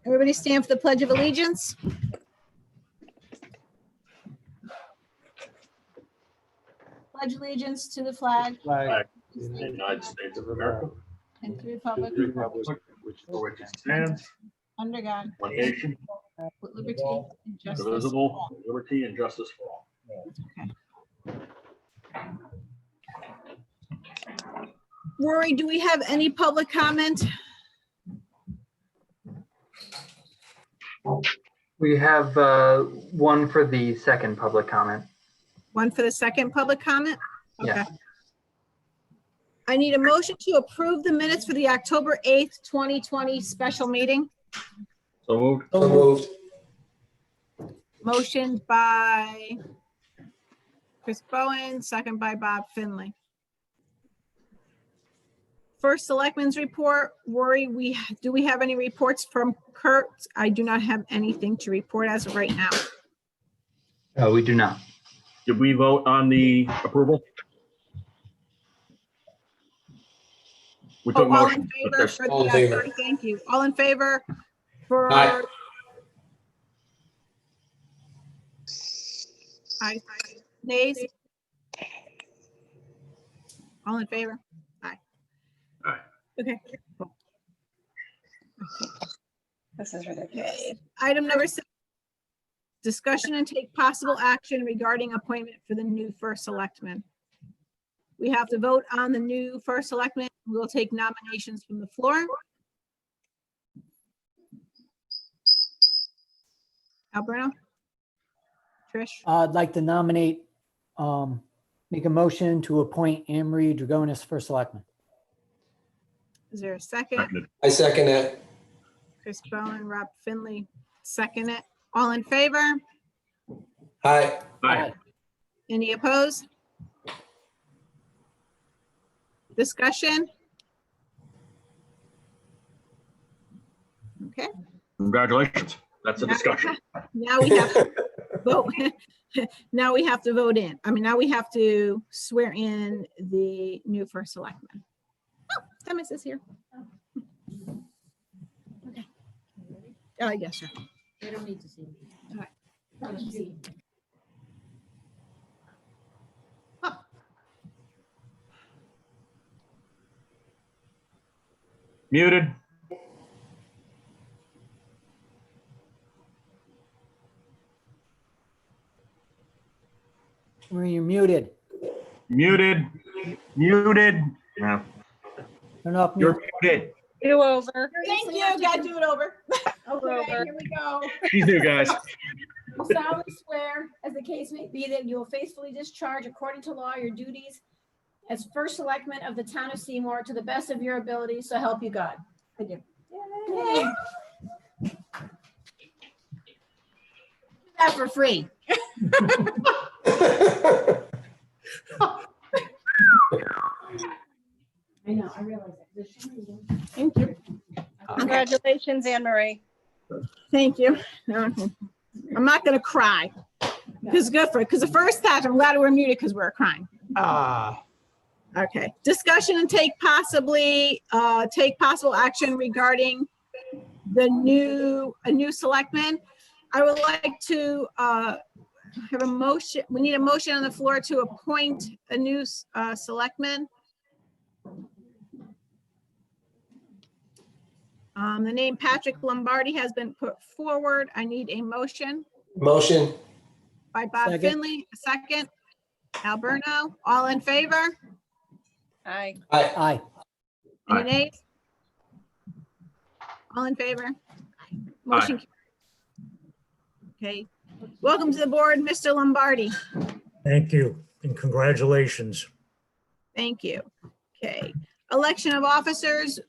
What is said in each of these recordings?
Everybody stand for the Pledge of Allegiance. Pledge allegiance to the flag Flag The United States of America, and to the republic for which it stands, under God, one nation, with liberty and justice. for indivisible, all. with liberty and justice for all. Rory, do we have any public comment? We have one for the second public comment. One for the second public comment? Okay. Yeah. I need a motion to approve the minutes for the October 8th, 2020 special meeting. So moved. So moved. Motion by Chris Bowen, second by Bob Finley. First Selectmen's report. Rory, do we have any reports from Kurt? I do not have anything to report as of right now. We do not. Did we vote on the approval? We took Oh, all motion. in but favor there's- for the, All in favor. sorry, thank you. All in favor for? Aye. Aye. Nays? All in favor? Aye. Aye. Okay. This is ridiculous. Okay. Item number 6. Discussion and take possible action regarding appointment for the new first selectman. We have to vote on the new first selectman. We'll take nominations from the floor. Alberto? Trish? I'd like to nominate, make a motion to appoint Anne Marie Dragonis first selectman. Is there a second? Seconded. I second it. Chris Bowen, Rob Finley, second it. All in favor? Aye. Aye. Any opposed? Discussion? Okay, Congratulations. That's a discussion. now we have to vote. Now we have to vote in. I mean, now we have to swear in the new first selectman. Oh, Thomas is here. Okay. Oh, I guess so. They don't need to see. All right. Muted. Marie, you're muted. Muted. Muted. Yeah, Turn off you're mute. muted. Do over. Thank you. Gotta do it over. Okay, Over. here we go. She's new, guys. You solemnly swear, as the case may be, that you will faithfully discharge according to law your duties as first selectman of the town of Seymour to the best of your ability, so help you God. I do. That for free. I know, I realize that. Thank you. Congratulations, Anne Marie. Thank you. No, I'm not gonna cry. Because good for it. Because the first time, I'm glad we're muted because we're crying. Okay. Discussion and take possible action regarding a new selectman. I would like to have a motion. We need a motion on the floor to appoint a new selectman. The name Patrick Lombardi has been put forward. I need a motion Motion. by Bob Second. Finley, a second. Alberto, all in favor? Aye. Aye. Aye. Any Aye. nays? All in favor? Motion. Okay, welcome to the board, Mr. Lombardi. Thank you and congratulations. Thank you. Okay, election of officers.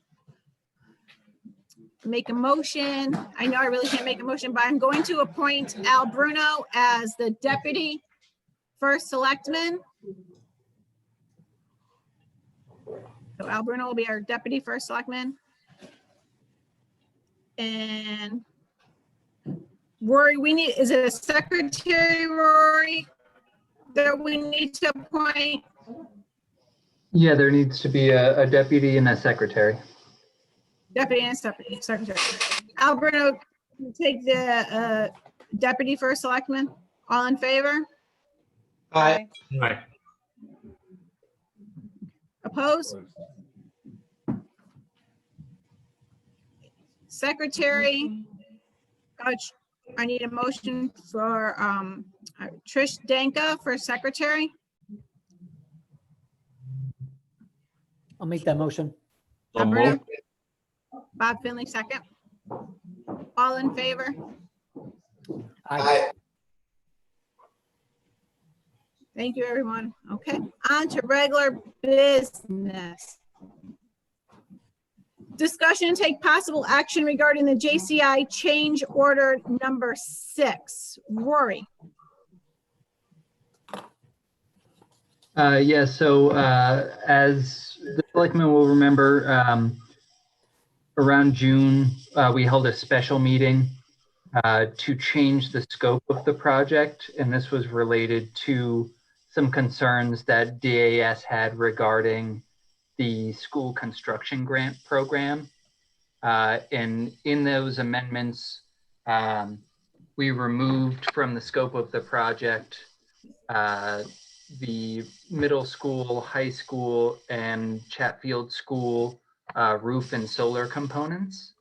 Make a motion. I know I really can't make a motion, but I'm going to appoint Al Bruno as the deputy first selectman. So Al Bruno will be our deputy first selectman. And Rory, is it a secretary, Rory, that we need to appoint? Yeah, there needs to be a deputy and a secretary. Deputy and secretary. Alberto, you take the deputy first selectman. All in favor? Aye. Aye. Opposed? Secretary, I need a motion for Trish Danka for secretary. I'll make that motion. So Alberto? moved. Bob Finley, second. All in favor? Aye. Thank you, everyone. Okay, on to regular business. Discussion and take possible action regarding the JCI change order number 6. Rory, Yeah, so as the selectmen will remember, around June, we held a special meeting to change the scope of the project. And this was related to some concerns that DAS had regarding the school construction grant program. And in those amendments, we removed from the scope of the project the middle school, high school, and Chatfield School roof and solar components.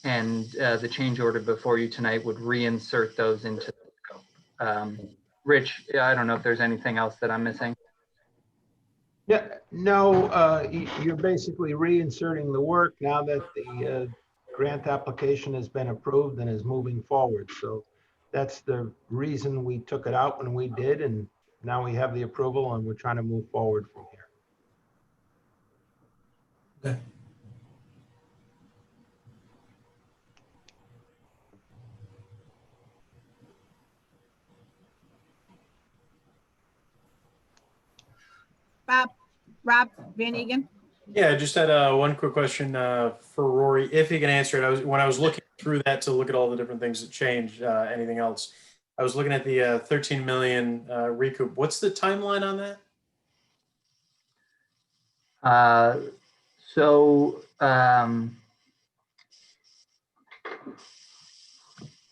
And the change order before you tonight would reinsert those into the scope. Rich, I don't know if there's anything else that I'm missing. Yeah, no, you're basically reinserting the work now that the grant application has been approved and is moving forward. So that's the reason we took it out when we did, and now we have the approval and we're trying to move forward from here. Okay. Rob Van Egan. Yeah, I just had one quick question for Rory, if he can answer it. When I was looking through that to look at all the different things that changed, anything else, I was looking at the 13 million recoup. What's the timeline on that?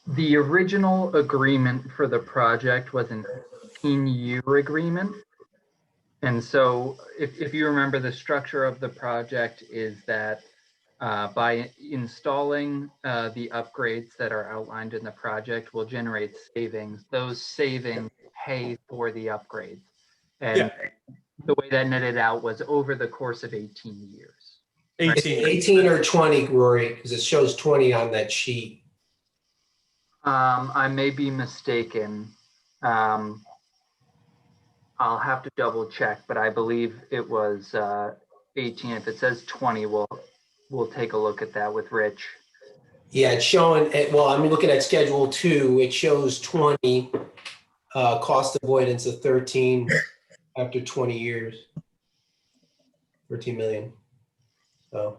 The original agreement for the project was an 18-year agreement. And so if you remember, the structure of the project is that by installing the upgrades that are outlined in the project will generate savings. Those savings pay for the upgrades. And the way that netted out was over the course of 18 years. 18. 18 or 20, Rory, because it shows 20 on that sheet. I may be mistaken. I'll have to double check, but I believe it was 18. If it says 20, we'll take a look at that with Rich. Yeah, it's showing, well, I'm looking at Schedule 2. It shows 20, cost avoidance of 13 after 20 years. 13 million. So,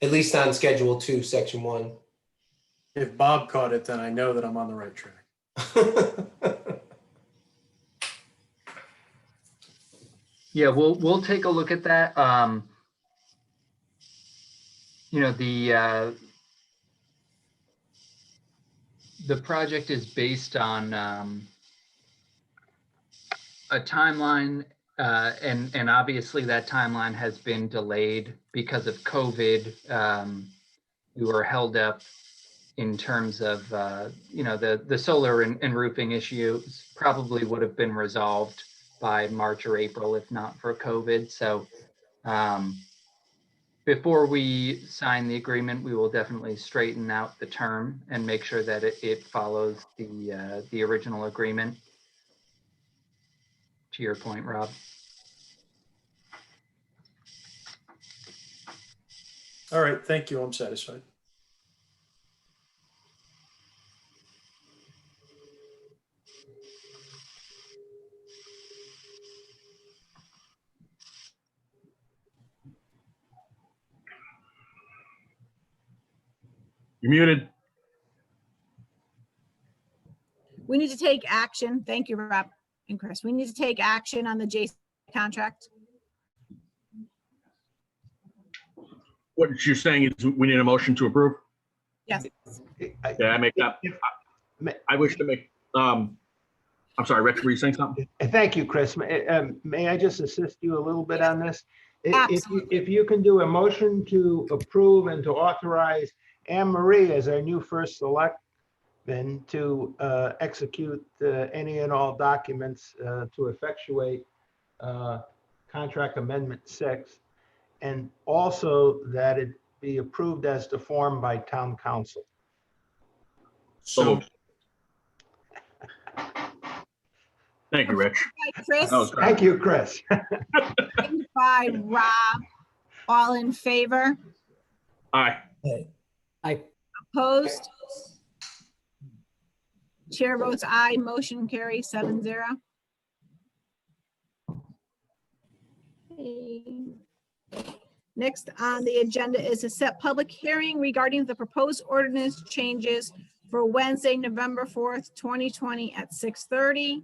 at least on Schedule 2, Section 1. If Bob caught it, then I know that I'm on the right track. Yeah, we'll take a look at that. You know, the project is based on a timeline, and obviously that timeline has been delayed because of COVID. We were held up in terms of you know, the solar and roofing issues probably would have been resolved by March or April, if not for COVID. So before we sign the agreement, we will definitely straighten out the term and make sure that it follows the original agreement. To your point, Rob. All right, thank you. I'm satisfied. You're muted. We need to take action. Thank you, Rob and Chris. We need to take action on the JC contract. What you're saying is we need a motion to approve? Yes. Yeah, I make that. I wish to make, I'm sorry, Rich, were you saying something? Thank you, Chris. May I just assist you a little bit on this? Absolutely. If you can do a motion to approve and to authorize Anne Marie as our new first selectman to execute any and all documents to effectuate contract amendment 6, and also that it be approved as to form by town council. So Thank you, Rich. By Chris, That was great. Thank you, Chris. second by Rob. All in favor? Aye. I, Opposed? Chair votes aye, motion carries 7-0. Okay. Next on the agenda is a set public hearing regarding the proposed ordinance changes for Wednesday, November 4th, 2020 at 6:30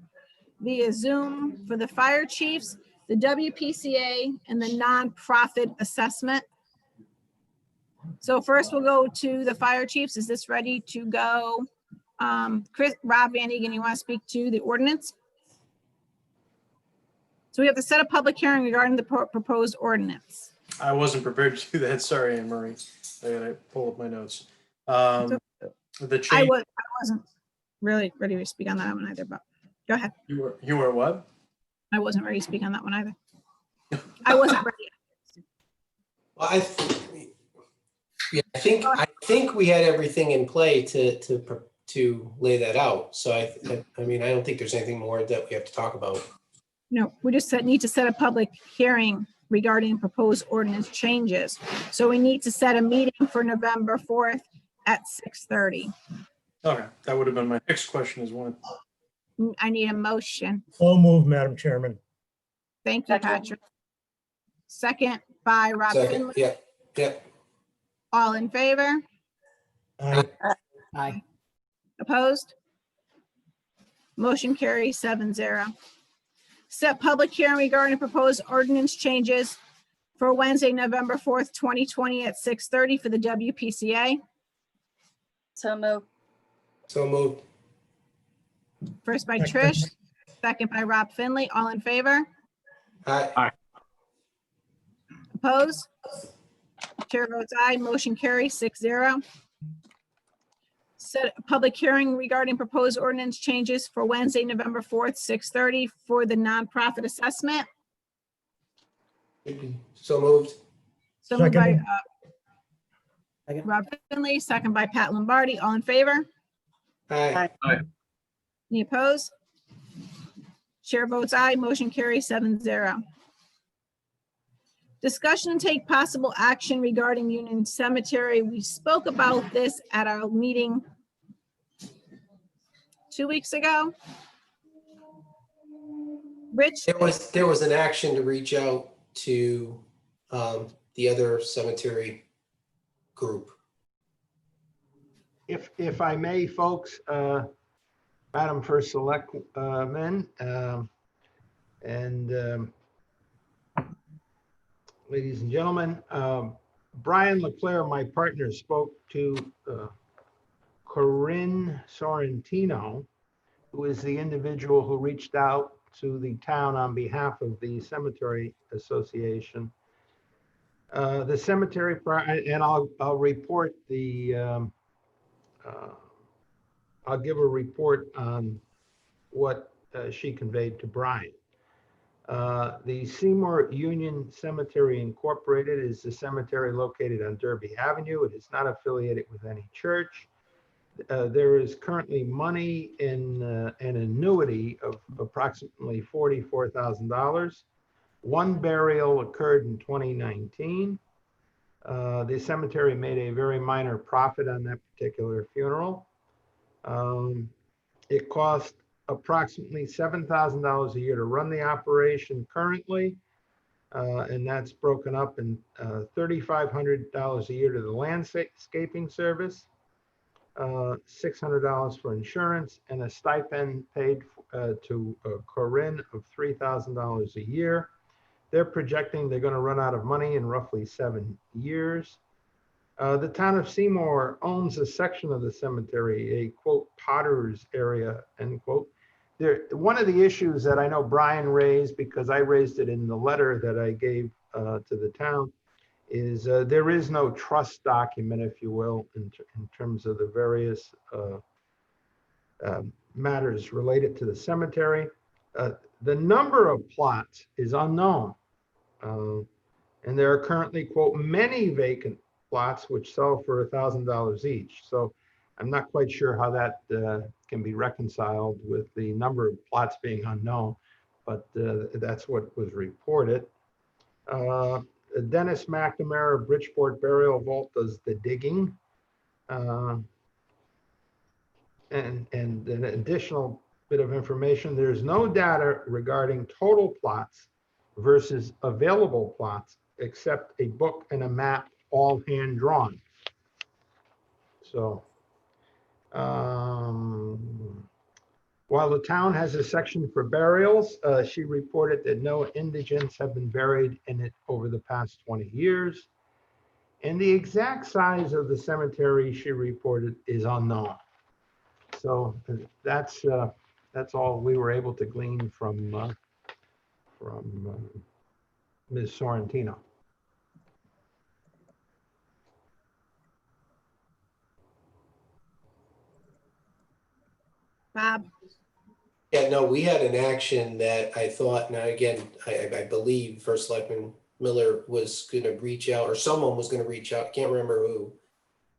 via Zoom for the fire chiefs, the WPCA, and the nonprofit assessment. So first we'll go to the fire chiefs. Is this ready to go? Chris, Rob Van Egan, you want to speak to the ordinance? So we have to set a public hearing regarding the proposed ordinance. I wasn't prepared to do that. Sorry, Anne Marie. I gotta pull up my notes. The I change, wasn't really ready to speak on that one either, but go ahead. you were what? I wasn't ready to speak on that one either. I wasn't ready. Well, I think we had everything in play to lay that out. So I mean, I don't think there's anything more that we have to talk about. No, we just need to set a public hearing regarding proposed ordinance changes. So we need to set a meeting for November 4th at 6:30. Okay, that would have been my next question as well. I need a motion. So moved, Madam Chairman. Thank you, Patrick. Second by Rob Second, Finley. yep. All in favor? I, Opposed? Motion carries 7-0. Set public hearing regarding proposed ordinance changes for Wednesday, November 4th, 2020 at 6:30 for the WPCA. So moved. So moved. First by Trish, second by Rob Finley. All in favor? Aye. Opposed? Chair votes aye. Motion carries 6-0. Set a public hearing regarding proposed ordinance changes for Wednesday, November 4th, 6:30 for the nonprofit assessment. So moved. So moved by Second. second, Rob Finley, second by Pat Lombardi. All in favor? Aye. Any opposed? Chair votes aye. Motion carries 7-0. Discussion and take possible action regarding Union Cemetery. We spoke about this at our meeting 2 weeks ago. Rich, There was an action to reach out to the other cemetery group. If I may, folks, Madam First Selectman, and ladies and gentlemen, Brian Leclerc, my partner, spoke to Corinne Sorrentino, who is the individual who reached out to the town on behalf of the Cemetery Association. The cemetery, and I'll report the, I'll give a report on what she conveyed to Brian. The Seymour Union Cemetery Incorporated is the cemetery located on Derby Avenue. It is not affiliated with any church. There is currently money in an annuity of approximately $44,000. One burial occurred in 2019. The cemetery made a very minor profit on that particular funeral. It cost approximately $7,000 a year to run the operation currently, and that's broken up in $3,500 a year to the landscaping service, $600 for insurance, and a stipend paid to Corinne of $3,000 a year. They're projecting they're going to run out of money in roughly 7 years. The town of Seymour owns a section of the cemetery, a quote potter's area, end quote. One of the issues that I know Brian raised, because I raised it in the letter that I gave to the town, is there is no trust document, if you will, in terms of the various matters related to the cemetery. The number of plots is unknown. And there are currently, quote, many vacant plots which sell for $1,000 each. So I'm not quite sure how that can be reconciled with the number of plots being unknown, but that's what was reported. Dennis McNamara Bridgeport Burial Vault does the digging. And an additional bit of information, there's no data regarding total plots versus available plots, except a book and a map, all hand drawn. So, while the town has a section for burials, she reported that no indigents have been buried in it over the past 20 years. And the exact size of the cemetery, she reported, is unknown. So that's all we were able to glean from Ms. Sorrentino. Bob? Yeah, no, we had an action that I thought, now again, I believe First Selectman Miller was gonna reach out, or someone was gonna reach out, can't remember who,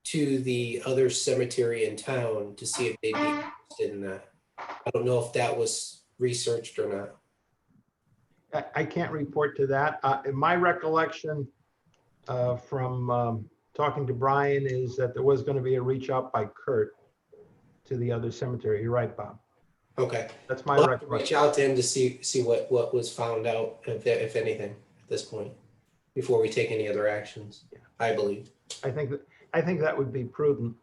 to the other cemetery in town to see if they'd be interested in that. I don't know if that was researched or not. I can't report to that. In my recollection from talking to Brian is that there was going to be a reach out by Kurt to the other cemetery. You're right, Bob. Okay. That's my I'll have to reach recollection. out to him to see what was found out, if anything, at this point, before we take any other actions, I believe. I think that would be prudent.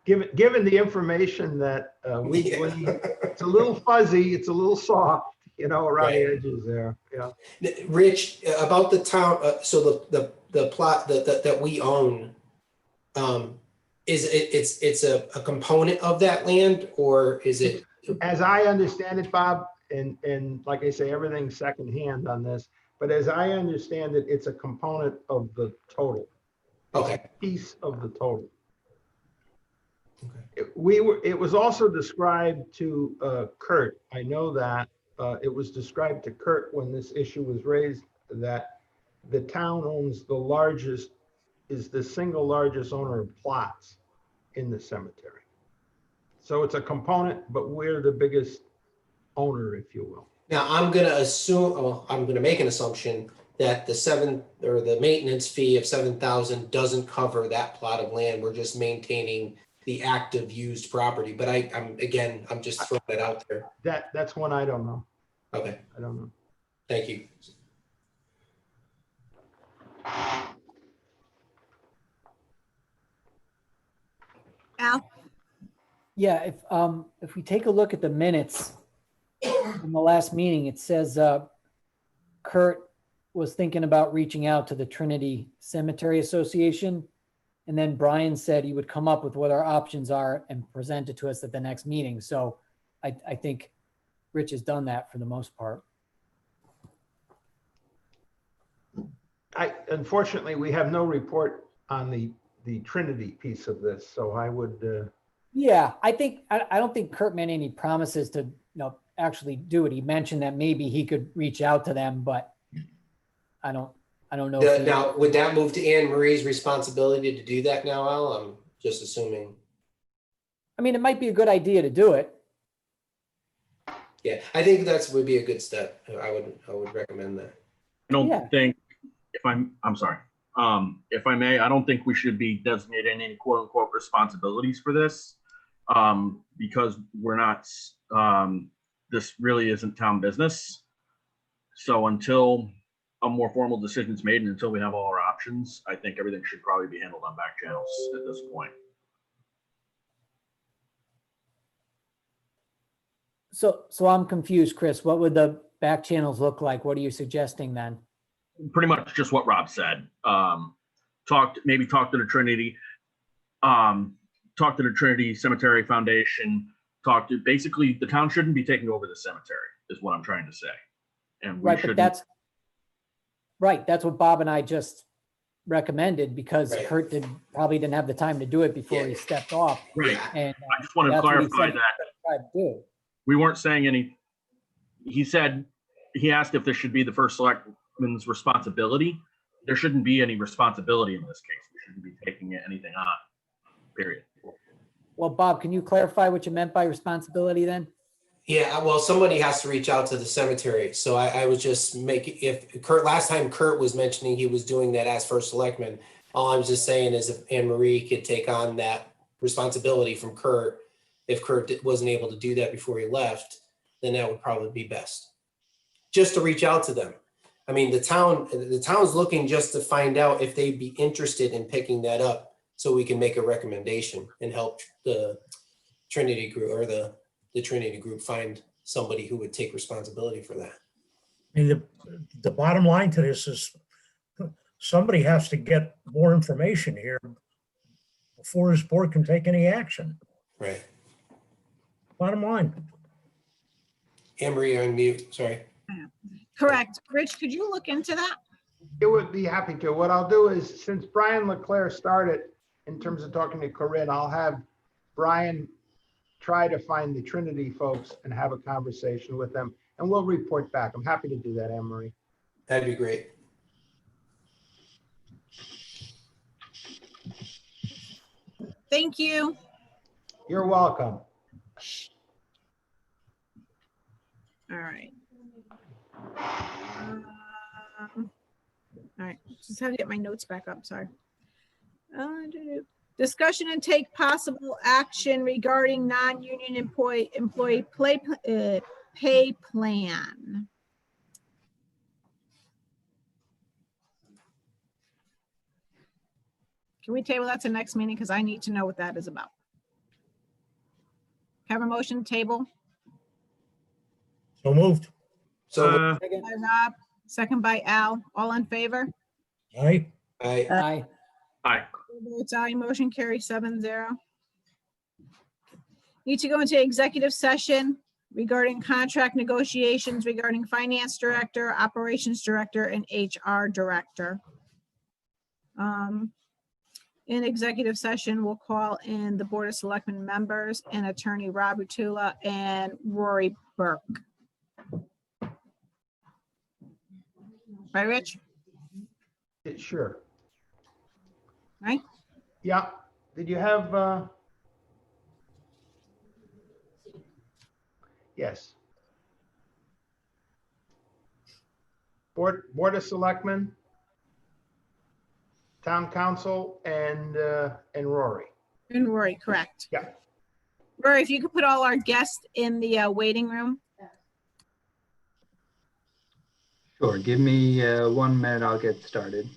Given the information that we gleaned, it's a little fuzzy, it's a little soft, you know, around the edges there. Yeah. Rich, about the town, so the plot that we own, is it's a component of that land, or is it? As I understand it, Bob, and like I say, everything's secondhand on this, but as I understand it, it's a component of the total. Okay. It's a piece of the total. Okay. It was also described to Kurt. I know that it was described to Kurt when this issue was raised that the town owns is the single largest owner of plots in the cemetery. So it's a component, but we're the biggest owner, if you will. Now I'm gonna assume, well, I'm gonna make an assumption that the maintenance fee of $7,000 doesn't cover that plot of land. We're just maintaining the active used property. But I'm just throwing it out there. That's one I don't know. Okay, I don't know. thank you. Al? Yeah, if we take a look at the minutes from the last meeting, it says Kurt was thinking about reaching out to the Trinity Cemetery Association. And then Brian said he would come up with what our options are and present it to us at the next meeting. So I think Rich has done that for the most part. Unfortunately, we have no report on the Trinity piece of this, so I would. Yeah, I don't think Kurt made any promises to actually do it. He mentioned that maybe he could reach out to them, but I don't know. Now, would that move to Anne Marie's responsibility to do that now, Al? I'm just assuming. I mean, it might be a good idea to do it. Yeah, I think would be a good step. I would recommend that. I don't think, I'm sorry. If I may, I don't think we should be designating any quote unquote responsibilities for this because we're not, this really isn't town business. So until a more formal decision is made and until we have all our options, I think everything should probably be handled on back channels at this point. So I'm confused, Chris. What would the back channels look like? What are you suggesting then? Pretty much just what Rob said. maybe talk to the Trinity, talk to the Trinity Cemetery Foundation, basically the town shouldn't be taking over the cemetery is what I'm trying to say. And we Right, but shouldn't. that's what Bob and I just recommended because Right. Kurt probably didn't have the time to do it before he stepped off. Right. And I just want to that's what he clarify said he that tried to do. we weren't saying any, he asked if this should be the first selectman's responsibility. There shouldn't be any responsibility in this case. We shouldn't be taking anything on, period. Well, Bob, can you clarify what you meant by responsibility then? Yeah, well, somebody has to reach out to the cemetery. So I was just making, if last time Kurt was mentioning he was doing that as first selectman, all I was just saying is if Anne Marie could take on that responsibility from Kurt, if Kurt wasn't able to do that before he left, then that would probably be best. Just to reach out to them. I mean, the town's looking just to find out if they'd be interested in picking that up so we can make a recommendation and help the Trinity group or the Trinity group find somebody who would take responsibility for that. I mean, the bottom line to this is somebody has to get more information here before this board can take any action. Right. Bottom line. Anne Marie, you're on mute, sorry. Correct. Rich, could you look into that? It would be happy to. What I'll do is, since Brian Leclerc started in terms of talking to Corinne, I'll have Brian try to find the Trinity folks and have a conversation with them, and we'll report back. I'm happy to do that, Anne Marie. That'd be great. Thank you. You're welcome. All right. All right, just have to get my notes back up, sorry. Discussion and take possible action regarding non-union employee pay plan. Can we table that to next meeting? Because I need to know what that is about. Have a motion table? So moved. So, By Rob, second by Al, all in favor? Aye. Aye. Aye. Votes aye, motion carries 7-0. Need to go into executive session regarding contract negotiations regarding finance director, operations director, and HR director. In executive session, we'll call in the Board of Selectmen members and attorney Rob Utula and Rory Burke. Right, Rich? Sure. Right? Yeah. Did you have, yes. Board of Selectmen, Town Council, and Rory. And Rory, correct. Yeah. Rory, if you could put all our guests in the waiting room. Sure, give me 1 minute, I'll get started.